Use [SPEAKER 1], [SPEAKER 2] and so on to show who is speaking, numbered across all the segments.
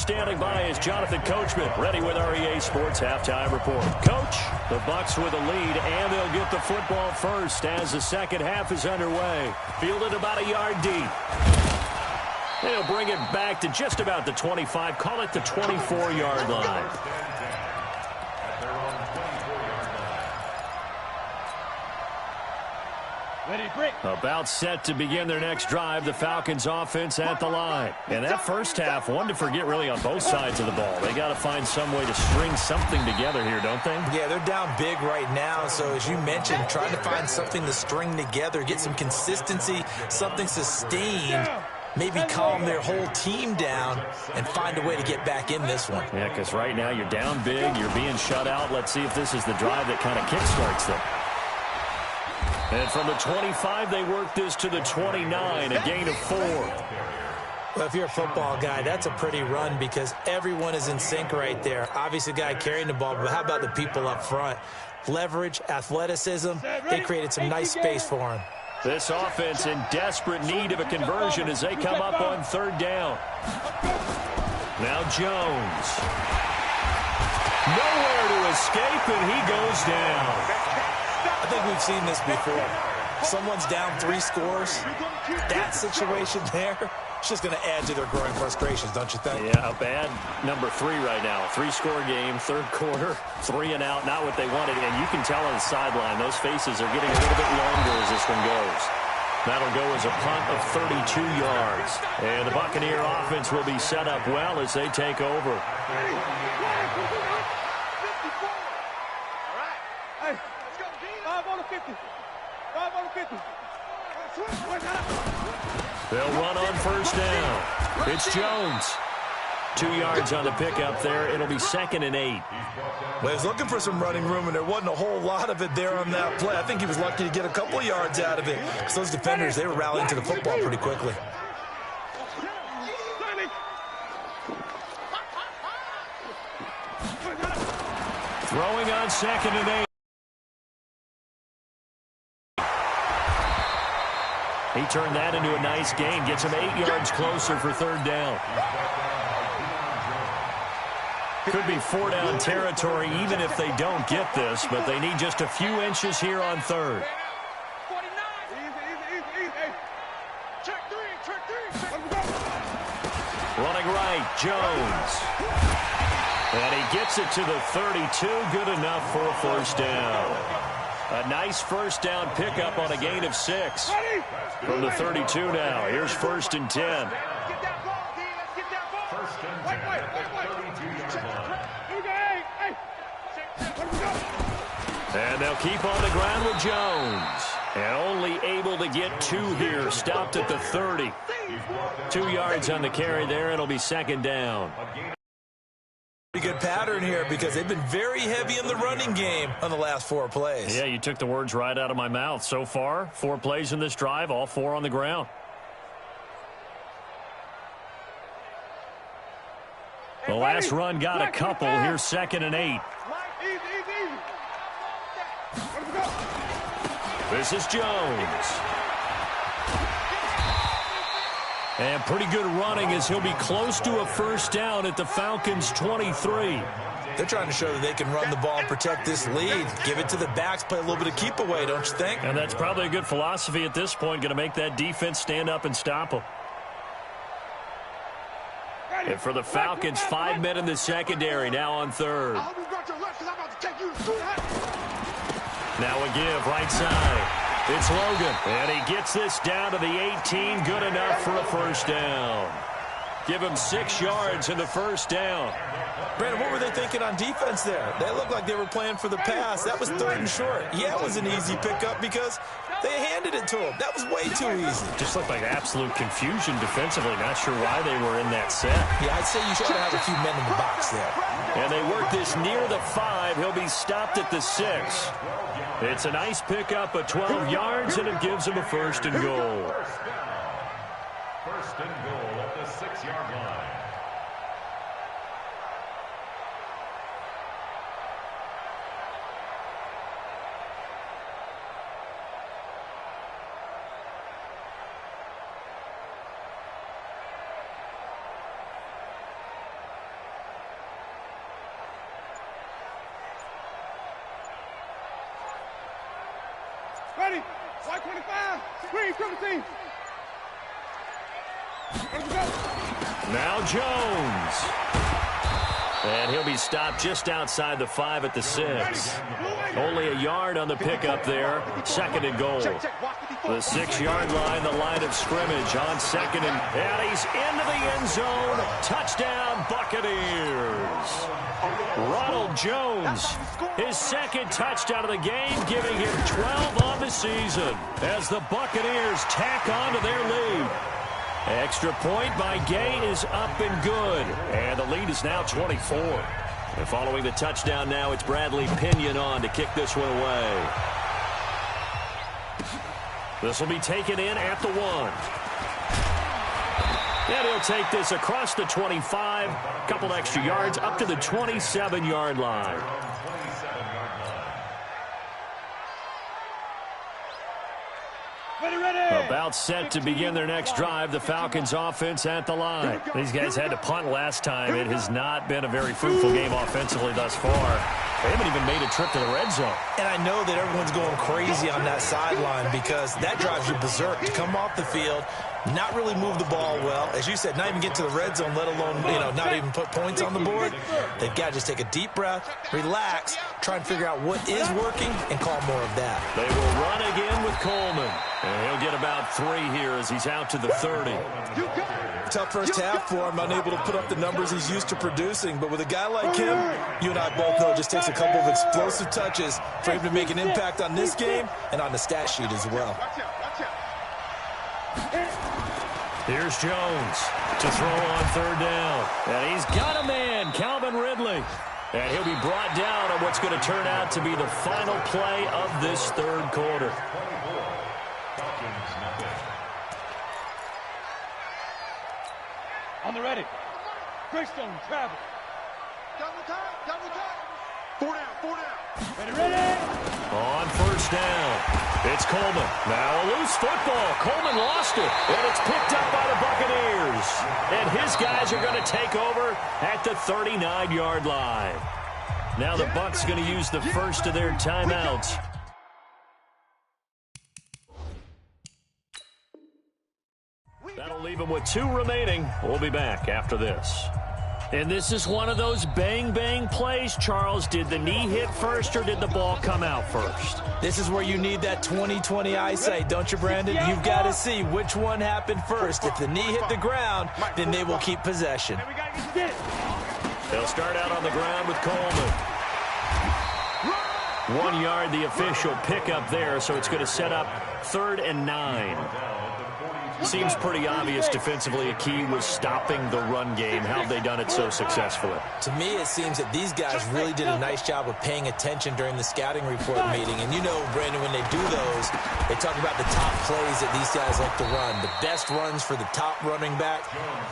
[SPEAKER 1] standing by is Jonathan Coachman, ready with our EA Sports Halftime Report. Coach, the Bucks with a lead, and they'll get the football first as the second half is underway. Fielded about a yard deep. They'll bring it back to just about the 25, call it the 24-yard line. About set to begin their next drive, the Falcons offense at the line. And that first half, one to forget really on both sides of the ball. They got to find some way to string something together here, don't they?
[SPEAKER 2] Yeah, they're down big right now. So as you mentioned, trying to find something to string together, get some consistency, something sustained, maybe calm their whole team down and find a way to get back in this one.
[SPEAKER 1] Yeah, because right now you're down big, you're being shut out. Let's see if this is the drive that kind of kickstarts them. And from the 25, they work this to the 29, a gain of 4.
[SPEAKER 2] Well, if you're a football guy, that's a pretty run because everyone is in sync right there. Obviously, the guy carrying the ball, but how about the people up front? Leverage, athleticism, they created some nice space for him.
[SPEAKER 1] This offense in desperate need of a conversion as they come up on third down. Now Jones. Nowhere to escape, and he goes down.
[SPEAKER 2] I think we've seen this before. Someone's down 3 scores. That situation there, it's just going to add to their growing frustrations, don't you think?
[SPEAKER 1] Yeah, a bad number 3 right now. 3-score game, third quarter, 3 and out, not what they wanted. And you can tell on the sideline, those faces are getting a little bit longer as this one goes. That'll go as a punt of 32 yards. And the Buccaneer offense will be set up well as they take over. They'll run on first down. It's Jones. 2 yards on the pickup there. It'll be 2nd and 8.
[SPEAKER 2] Well, he was looking for some running room, and there wasn't a whole lot of it there on that play. I think he was lucky to get a couple of yards out of it because those defenders, they were rallying to the football pretty quickly.
[SPEAKER 1] Throwing on 2nd and 8. He turned that into a nice gain. Gets him 8 yards closer for third down. Could be 4-down territory even if they don't get this, but they need just a few inches here on third. Running right, Jones. And he gets it to the 32. Good enough for a first down. A nice first down pickup on a gain of 6. From the 32 now. Here's 1st and 10. And they'll keep on the ground with Jones. And only able to get 2 here. Stopped at the 30. 2 yards on the carry there. It'll be 2nd down.
[SPEAKER 2] Pretty good pattern here because they've been very heavy in the running game on the last 4 plays.
[SPEAKER 1] Yeah, you took the words right out of my mouth. So far, 4 plays in this drive, all 4 on the ground. The last run got a couple. Here's 2nd and 8. This is Jones. And pretty good running as he'll be close to a first down at the Falcons' 23.
[SPEAKER 2] They're trying to show that they can run the ball and protect this lead. Give it to the backs, play a little bit of keep away, don't you think?
[SPEAKER 1] And that's probably a good philosophy at this point, going to make that defense stand up and stop them. And for the Falcons, 5 men in the secondary, now on third. Now a give, right side. It's Logan, and he gets this down to the 18. Good enough for a first down. Give him 6 yards in the first down.
[SPEAKER 2] Brandon, what were they thinking on defense there? They looked like they were playing for the pass. That was 3rd and short. Yeah, it was an easy pickup because they handed it to him. That was way too easy.
[SPEAKER 1] Just looked like absolute confusion defensively. Not sure why they were in that set.
[SPEAKER 2] Yeah, I'd say you should have a few men in the box there.
[SPEAKER 1] And they work this near the 5. He'll be stopped at the 6. It's a nice pickup of 12 yards, and it gives him a 1st and goal.
[SPEAKER 3] 1st and goal at the 6-yard line.
[SPEAKER 4] ready. White 25. Screen, 17.
[SPEAKER 1] Now Jones. And he'll be stopped just outside the 5 at the 6. Only a yard on the pickup there. 2nd and goal. The 6-yard line, the line of scrimmage on 2nd and he's into the end zone. Touchdown, Buccaneers. Ronald Jones, his 2nd touchdown of the game, giving him 12 on the season as the Buccaneers tack on to their lead. Extra point by Gay is up and good. And the lead is now 24. And following the touchdown now, it's Bradley Pinion on to kick this one away. This will be taken in at the 1. And he'll take this across the 25. Couple extra yards up to the 27-yard line. About set to begin their next drive. The Falcons offense at the line. These guys had to punt last time. It has not been a very fruitful game offensively thus far. They haven't even made a trip to the red zone. And I know that everyone's going crazy on that sideline because that drives you berserk to come off the field, not really move the ball well. As you said, not even get to the red zone, let alone, not even put points on the board. They've got to just take a deep breath, relax, try and figure out what is working, and call more of that. They will run again with Coleman. And he'll get about 3 here as he's out to the 30.
[SPEAKER 2] Tough first half for him, unable to put up the numbers he's used to producing. But with a guy like him, you and I both know it just takes a couple of explosive touches for him to make an impact on this game and on the stat sheet as well.
[SPEAKER 1] Here's Jones to throw on 3rd down. And he's got a man, Calvin Ridley. And he'll be brought down on what's going to turn out to be the final play of this 3rd quarter.
[SPEAKER 4] On the ready. Greystone, travel. Double time. 4 down. Ready.
[SPEAKER 1] On 1st down, it's Coleman. Now a loose football. Coleman lost it, and it's picked up by the Buccaneers. And his guys are going to take over at the 39-yard line. Now the Bucs going to use the first of their timeouts. That'll leave them with 2 remaining. We'll be back after this. And this is one of those bang-bang plays, Charles. Did the knee hit first or did the ball come out first?
[SPEAKER 2] This is where you need that 20/20 eyesight, don't you, Brandon? You've got to see which one happened first. If the knee hit the ground, then they will keep possession.
[SPEAKER 1] They'll start out on the ground with Coleman. 1 yard, the official pickup there, so it's going to set up 3rd and 9. Seems pretty obvious defensively a key was stopping the run game. How have they done it so successfully?
[SPEAKER 2] To me, it seems that these guys really did a nice job of paying attention during the scouting report meeting. And you know, Brandon, when they do those, they talk about the top plays that these guys like to run. The best runs for the top running back,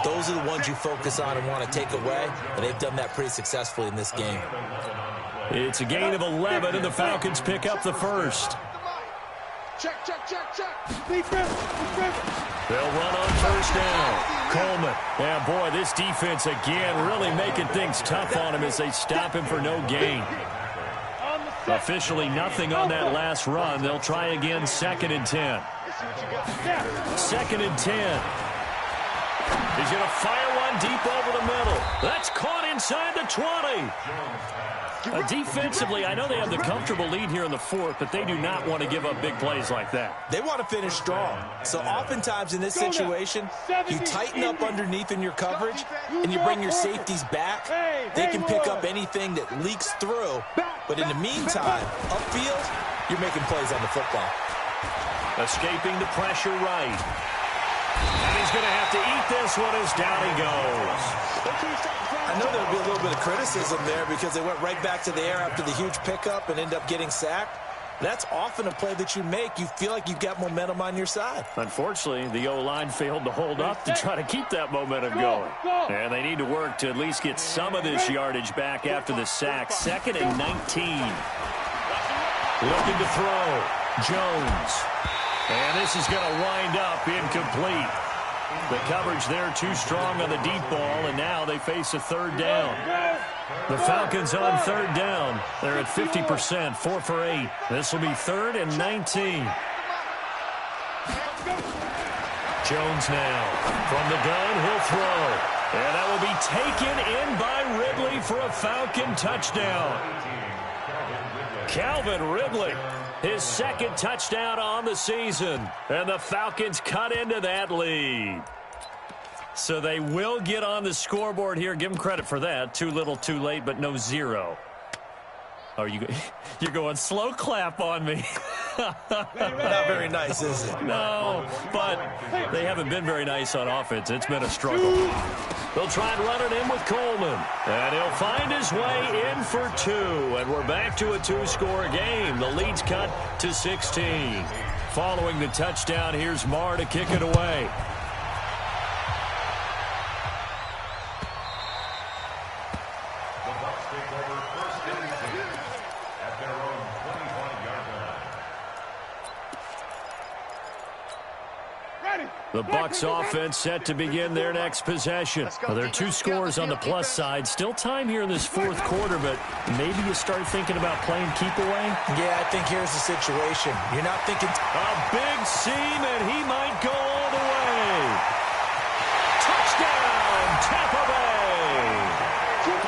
[SPEAKER 2] those are the ones you focus on and want to take away. And they've done that pretty successfully in this game.
[SPEAKER 1] It's a gain of 11, and the Falcons pick up the first.
[SPEAKER 4] Check.
[SPEAKER 1] They'll run on 1st down. Coleman. Yeah, boy, this defense again really making things tough on him as they stop him for no gain. Officially nothing on that last run. They'll try again 2nd and 10. 2nd and 10. He's going to fire one deep over the middle. That's caught inside the 20. Defensively, I know they have the comfortable lead here in the 4th, but they do not want to give up big plays like that.
[SPEAKER 2] They want to finish strong. So oftentimes in this situation, you tighten up underneath in your coverage, and you bring your safeties back. They can pick up anything that leaks through. But in the meantime, upfield, you're making plays on the football.
[SPEAKER 1] Escaping the pressure right. And he's going to have to eat this one as down he goes.
[SPEAKER 2] I know there'll be a little bit of criticism there because they went right back to the air after the huge pickup and end up getting sacked. That's often a play that you make. You feel like you've got momentum on your side.
[SPEAKER 1] Unfortunately, the O-line failed to hold up to try to keep that momentum going. And they need to work to at least get some of this yardage back after the sack. 2nd and 19. Looking to throw. Jones. And this is going to wind up incomplete. The coverage there too strong on the deep ball, and now they face a 3rd down. The Falcons on 3rd down. They're at 50%, 4 for 8. This will be 3rd and 19. Jones now. From the gun, he'll throw. And that will be taken in by Ridley for a Falcon touchdown. Calvin Ridley, his second touchdown on the season. And the Falcons cut into that lead. So they will get on the scoreboard here. Give them credit for that. Too little, too late, but no zero. Oh, you're going slow clap on me.
[SPEAKER 2] Not very nice, is it?
[SPEAKER 1] No, but they haven't been very nice on offense. It's been a struggle. They'll try and run it in with Coleman. And he'll find his way in for 2. And we're back to a 2-score game. The lead's cut to 16. Following the touchdown, here's Marr to kick it away. The Bucs offense set to begin their next possession. Well, there are 2 scores on the plus side. Still time here in this fourth quarter, but maybe you start thinking about playing keep away?
[SPEAKER 2] Yeah, I think here's the situation. You're not thinking...
[SPEAKER 1] A big seam, and he might go all the way. Touchdown, Tampa Bay!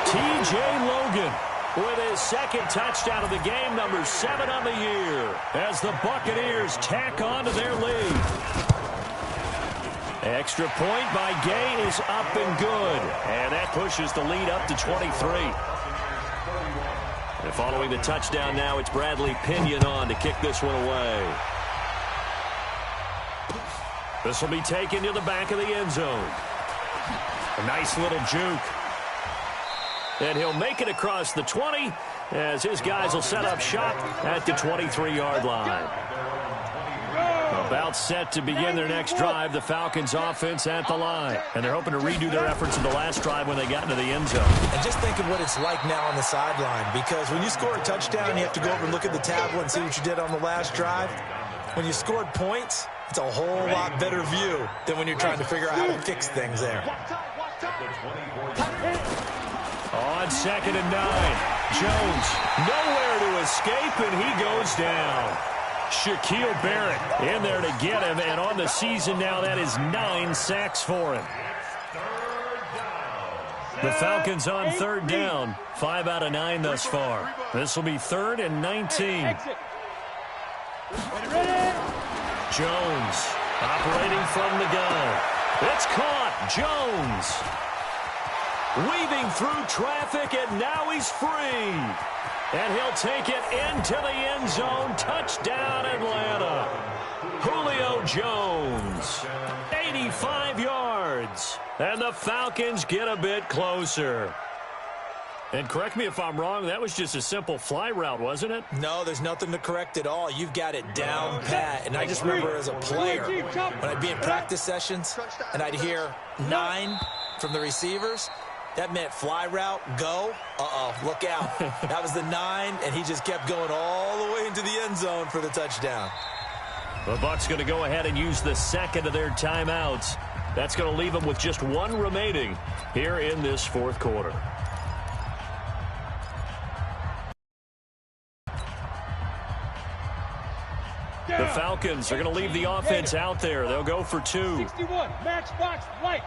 [SPEAKER 1] T.J. Logan with his second touchdown of the game, number 7 on the year, as the Buccaneers tack on to their lead. Extra point by Gay is up and good. And that pushes the lead up to 23. And following the touchdown now, it's Bradley Pinion on to kick this one away. This will be taken to the back of the end zone. A nice little juke. And he'll make it across the 20 as his guys will set up shop at the 23-yard line. About set to begin their next drive, the Falcons offense at the line. And they're hoping to redo their efforts in the last drive when they got into the end zone.
[SPEAKER 2] And just think of what it's like now on the sideline, because when you score a touchdown, you have to go over and look at the tablet and see what you did on the last drive. When you scored points, it's a whole lot better view than when you're trying to figure out how to fix things there.
[SPEAKER 1] On 2nd and 9, Jones nowhere to escape, and he goes down. Shaquille Barrett in there to get him, and on the season now, that is 9 sacks for him. The Falcons on 3rd down, 5 out of 9 thus far. This will be 3rd and 19. Jones operating from the gun. It's caught. Jones weaving through traffic, and now he's free. And he'll take it into the end zone. Touchdown, Atlanta. Julio Jones, 85 yards. And the Falcons get a bit closer. And correct me if I'm wrong, that was just a simple fly route, wasn't it?
[SPEAKER 2] No, there's nothing to correct at all. You've got it down pat. And I just remember as a player, when I'd be in practice sessions and I'd hear 9 from the receivers, that meant fly route, go. Look out. That was the 9, and he just kept going all the way into the end zone for the touchdown.
[SPEAKER 1] The Bucs going to go ahead and use the second of their timeouts. That's going to leave them with just 1 remaining here in this fourth quarter. The Falcons are going to leave the offense out there. They'll go for 2.
[SPEAKER 4] 61, matchbox lights.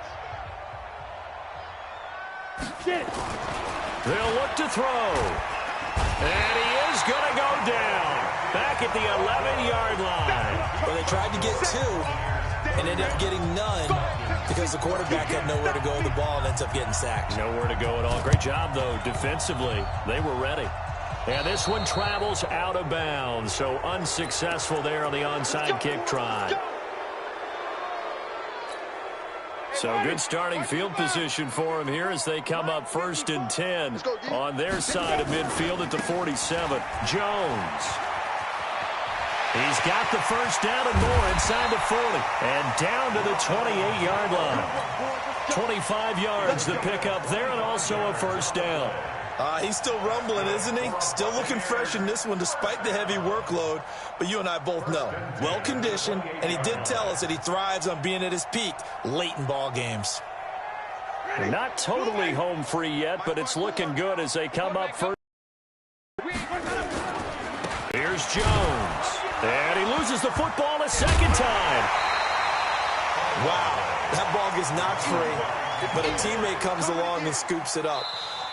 [SPEAKER 1] They'll look to throw. And he is going to go down. Back at the 11-yard line.
[SPEAKER 2] Well, they tried to get 2 and ended up getting none because the quarterback had nowhere to go with the ball and ends up getting sacked.
[SPEAKER 1] Nowhere to go at all. Great job, though, defensively. They were ready. And this one travels out of bounds, so unsuccessful there on the onside kick try. So good starting field position for him here as they come up 1st and 10 on their side of midfield at the 47. Jones. He's got the first down and more inside the 40 and down to the 28-yard line. 25 yards the pickup there and also a first down.
[SPEAKER 2] He's still rumbling, isn't he? Still looking fresh in this one despite the heavy workload. But you and I both know, well-conditioned, and he did tell us that he thrives on being at his peak late in ball games.
[SPEAKER 1] Not totally home free yet, but it's looking good as they come up first. Here's Jones. And he loses the football a second time.
[SPEAKER 2] Wow, that ball gets knocked free, but a teammate comes along and scoops it up.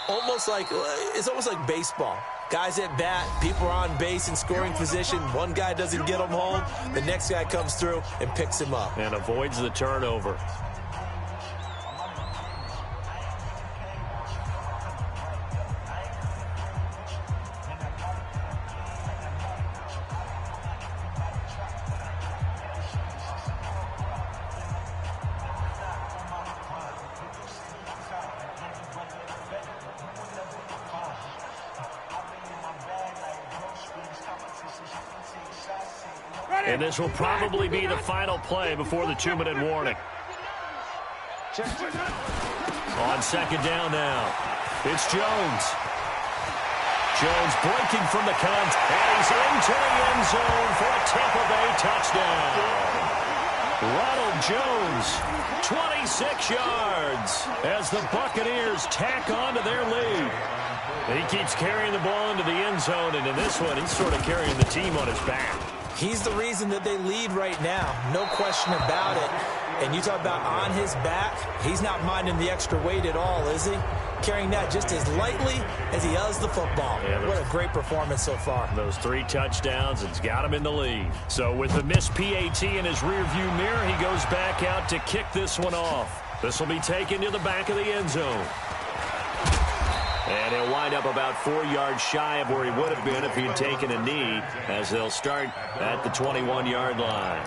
[SPEAKER 2] It's almost like baseball. Guys at bat, people are on base in scoring position. One guy doesn't get him home. The next guy comes through and picks him up.
[SPEAKER 1] And avoids the turnover. And this will probably be the final play before the 2-minute warning. On second down now, it's Jones. Jones breaking from the cunt, and he's into the end zone for a Tampa Bay touchdown. Ronald Jones, 26 yards, as the Buccaneers tack on to their lead. He keeps carrying the ball into the end zone, and in this one, he's sort of carrying the team on his back.
[SPEAKER 2] He's the reason that they lead right now, no question about it. And you talk about on his back, he's not minding the extra weight at all, is he? Carrying that just as lightly as he does the football. Yeah, what a great performance so far.
[SPEAKER 1] Those 3 touchdowns, it's got him in the lead. So with the missed PAT in his rearview mirror, he goes back out to kick this one off. This will be taken to the back of the end zone. And he'll wind up about 4 yards shy of where he would have been if he'd taken a knee, as they'll start at the 21-yard line.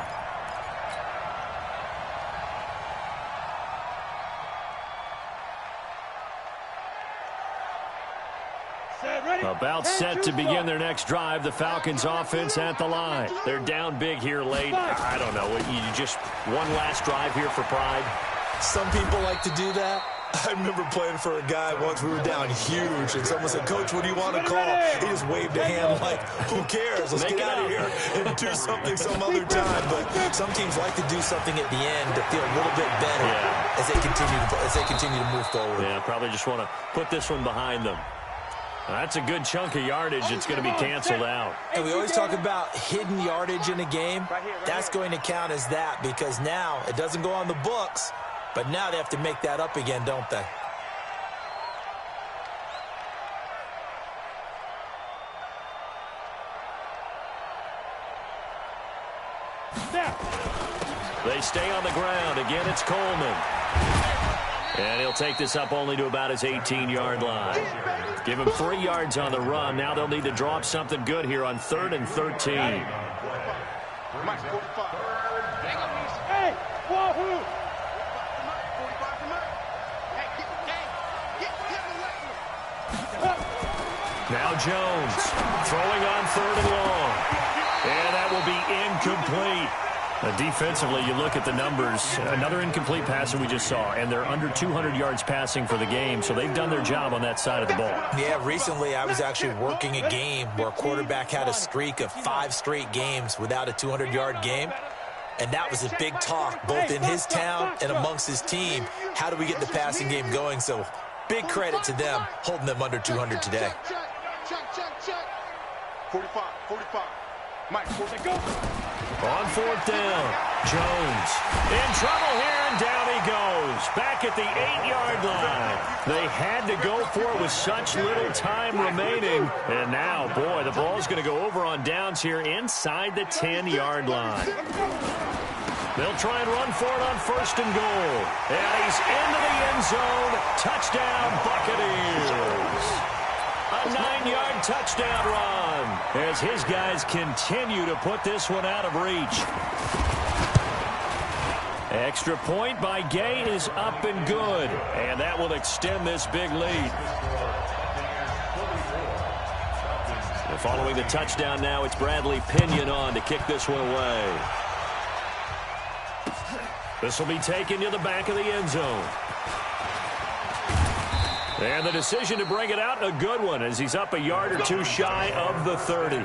[SPEAKER 1] About set to begin their next drive. The Falcons offense at the line. They're down big here late. I don't know. You just one last drive here for pride.
[SPEAKER 2] Some people like to do that. I remember playing for a guy once. We were down huge, and someone said, "Coach, what do you want to call?" He just waved a hand like, "Who cares? Let's get out of here and do something some other time." But some teams like to do something at the end to feel a little bit better as they continue to move forward.
[SPEAKER 1] Yeah, probably just want to put this one behind them. That's a good chunk of yardage. It's going to be canceled out.
[SPEAKER 2] And we always talk about hidden yardage in a game. That's going to count as that, because now it doesn't go on the books, but now they have to make that up again, don't they?
[SPEAKER 1] They stay on the ground. Again, it's Coleman. And he'll take this up only to about his 18-yard line. Give him 3 yards on the run. Now they'll need to draw up something good here on 3rd and 13.
[SPEAKER 4] Hey, wahoo!
[SPEAKER 1] Now Jones throwing on 3rd and long. And that will be incomplete. Defensively, you look at the numbers. Another incomplete pass that we just saw, and they're under 200 yards passing for the game, so they've done their job on that side of the ball.
[SPEAKER 2] Yeah, recently I was actually working a game where a quarterback had a streak of 5 straight games without a 200-yard game, and that was a big talk both in his town and amongst his team. How do we get the passing game going? So big credit to them holding them under 200 today.
[SPEAKER 5] Check. 45. Mike, go.
[SPEAKER 1] On 4th down, Jones in trouble here, and down he goes. Back at the 8-yard line. They had to go for it with such little time remaining. And now, boy, the ball's going to go over on downs here inside the 10-yard line. They'll try and run for it on 1st and goal. And he's into the end zone. Touchdown, Buccaneers. A 9-yard touchdown run as his guys continue to put this one out of reach. Extra point by Gay is up and good, and that will extend this big lead. And following the touchdown now, it's Bradley Pinion on to kick this one away. This will be taken to the back of the end zone. And the decision to bring it out, a good one, as he's up a yard or two shy of the 30.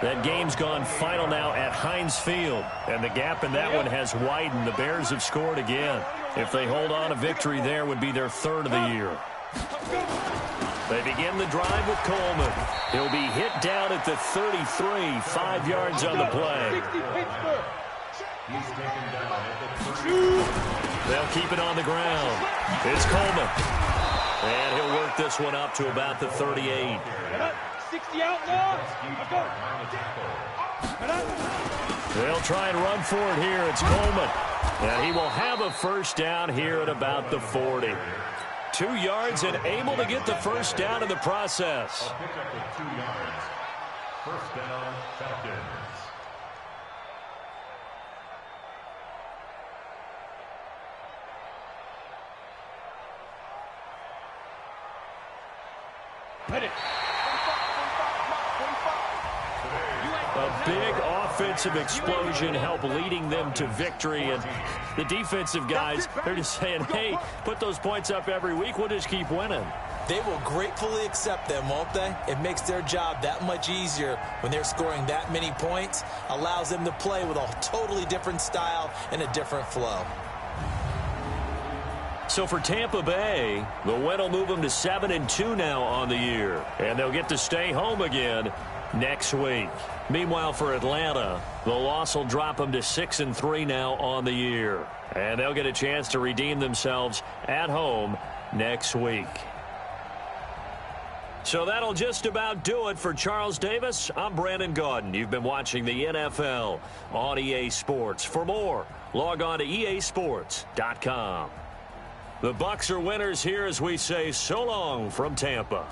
[SPEAKER 1] That game's gone final now at Heinz Field, and the gap in that one has widened. The Bears have scored again. If they hold on, a victory there would be their 3rd of the year. They begin the drive with Coleman. He'll be hit down at the 33, 5 yards on the play.
[SPEAKER 3] He's taken down at the 30.
[SPEAKER 1] They'll keep it on the ground. It's Coleman. And he'll work this one up to about the 38.
[SPEAKER 4] 60 out now.
[SPEAKER 1] They'll try and run for it here. It's Coleman. And he will have a first down here at about the 40. 2 yards and able to get the first down in the process.
[SPEAKER 3] I'll pick up with 2 yards. First down, Falcons.
[SPEAKER 4] Hit it.
[SPEAKER 1] A big offensive explosion helped leading them to victory. And the defensive guys, they're just saying, hey, put those points up every week. We'll just keep winning.
[SPEAKER 2] They will gratefully accept them, won't they? It makes their job that much easier when they're scoring that many points. Allows them to play with a totally different style and a different flow.
[SPEAKER 1] So for Tampa Bay, the win will move them to 7-2 now on the year. And they'll get to stay home again next week. Meanwhile, for Atlanta, the loss will drop them to 6-3 now on the year. And they'll get a chance to redeem themselves at home next week. So that'll just about do it for Charles Davis. I'm Brandon Gaudin. You've been watching the NFL on EA Sports. For more, log on to easports.com. The Bucs are winners here as we say so long from Tampa.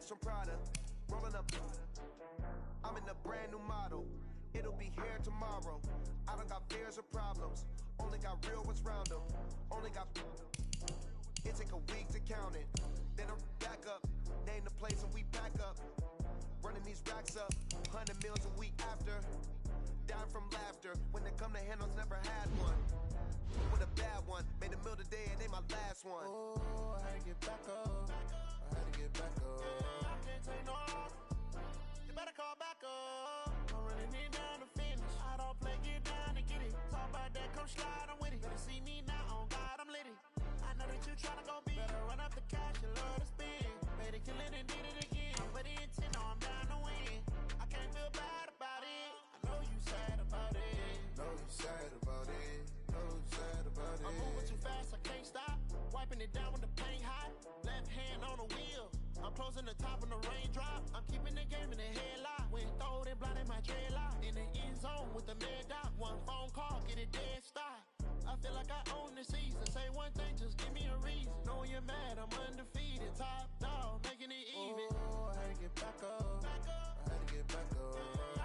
[SPEAKER 6] bags from Prada. Rolling up. I'm in a brand new model. It'll be here tomorrow. I don't got fears or problems. Only got real ones round them. Only got. It take a week to count it. Then I'm back up. Name the place and we back up. Running these racks up. 100 meals a week after. Dying from laughter. When it come to handles, never had one. With a bad one. Made a meal today and ain't my last one.
[SPEAKER 7] Oh, I had to get back up. I had to get back up. I can't take no loss. You better call back up. I'm running it down to finish. I don't play, get down and get it. Talk about that, come slide, I'm with it. Better see me now, on God, I'm litty. I know that you tryna go big. Better run up the cash, you love to spend. Better kill it and did it again. I put in 10, no, I'm down to win. I can't feel bad about it. I know you sad about it.
[SPEAKER 6] Know you sad about it. Know you sad about it.
[SPEAKER 7] I'm moving too fast, I can't stop. Wiping it down when the paint hot. Left hand on the wheel. I'm closing the top when the raindrop. I'm keeping the game in the headlock. When throwed and blinded my dreadlock. In the end zone with the mad dot. One phone call, get it dead stop. I feel like I own the season. Say one thing, just give me a reason. Knowing you're mad, I'm undefeated. Top dog, making it even.
[SPEAKER 6] Oh, I had to get back up. I had to get back up.